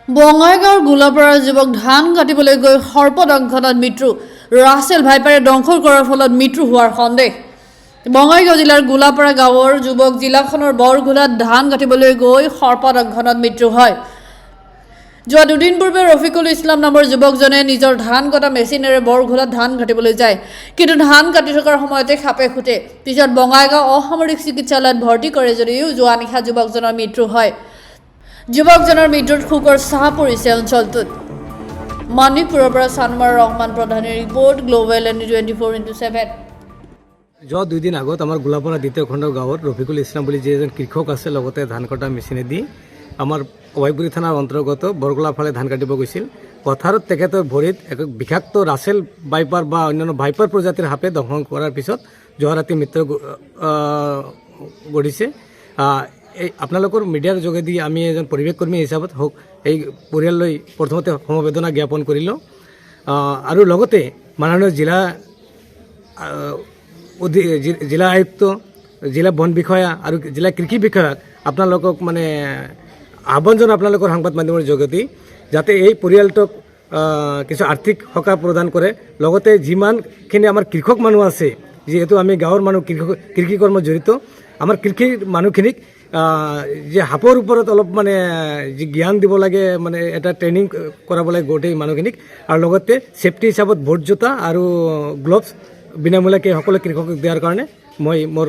বঙাইগাঁৱৰ গোলাপাৰাৰ যুৱক ধান কাটিবলৈ গৈ সৰ্পদংশনত মৃত্যু। ৰাছেল ভাইপাৰে দংশন কৰাৰ ফলত মৃত্যু হোৱাৰ সন্দেহ। বঙাইগাঁও জিলাৰ গোলাপাৰা গাঁৱৰ যুৱক জিলাখনৰ বৰঘোলাত ধান কাটিবলৈ গৈ সৰ্পদংশনত মৃত্যু হয়। যোৱা দুদিন পূৰ্বে ৰফিকুল ইছলাম নামৰ যুৱকজনে নিজৰ ধান কটা মেচিনেৰে বৰঘোলাত ধান কাটিবলৈ যায়, কিন্তু ধান কাটি থকাৰ সময়তে সাপে খুটে। পিছত বঙাইগাঁও অসামৰিক চিকিৎসালয়ত ভৰ্তি কৰে যদিও যোৱা নিশা যুৱকজনৰ মৃত্যু হয়। যুৱকজনৰ মৃত্যুত শোকৰ ছাঁ পৰিছে অঞ্চলটোত। মানিকপুৰৰ পৰা চানমাৰ ৰহমান প্ৰধানৰ ৰিপৰ্ট, গ্লোবেল এণ্ড 24x7। যোৱা দুদিন আগত আমাৰ গোলাপাৰা দ্বিতীয় খণ্ড গাঁৱত ৰফিকুল ইছলাম বুলি যি এজন কৃষক আছে, লগতে ধান কটা মেচিনেদি আমাৰ ৱাইপুৰী থানাৰ অন্তৰ্গত বৰগোলা ফালে ধান কাটিব গৈছিল। পথাৰত তেখেতৰ ভৰিত এক বিষাক্ত ৰাছেল ভাইপাৰ বা অন্যান্য ভাইপাৰ প্ৰজাতিৰ সাপে দংশন কৰাৰ পিছত যোৱা ৰাতি মৃত্যু ঘটিছে। এই আপোনালোকৰ মিডিয়াৰ যোগেদি আমি এজন পৰিৱেশ কৰ্মী হিচাপত হওক এই পৰিয়াললৈ প্ৰথমতে সমবেদনা জ্ঞাপন কৰিলোঁ, আৰু লগতে মাননীয় জিলা আয়ুক্ত, জিলা বন বিষয়া আৰু জিলা কৃষি বিষয়াক আপোনালোকক আহ্বান জনাওঁ আপোনালোকৰ সংবাদ মাধ্যমৰ যোগেদি, যাতে এই পৰিয়ালটোক কিছু আৰ্থিক সকাহ প্ৰদান কৰে। লগতে যিমানখিনি আমাৰ কৃষক মানুহ আছে, যিহেতু আমি গাঁৱৰ মানুহ কৃষি কৰ্মত জড়িত, আমাৰ কৃষিৰ মানুহখিনিক যে সাপৰ ওপৰত অলপ যি জ্ঞান দিব লাগে, এটা ট্ৰেইনিং কৰাব লাগে গোটেই মানুহখিনিক, আৰু লগতে ছেফটি হিচাপত ভোট জোতা আৰু গ্লভছ বিনামূলীয়াকৈ সকলো কৃষকক দিয়াৰ কাৰণে মই মোৰ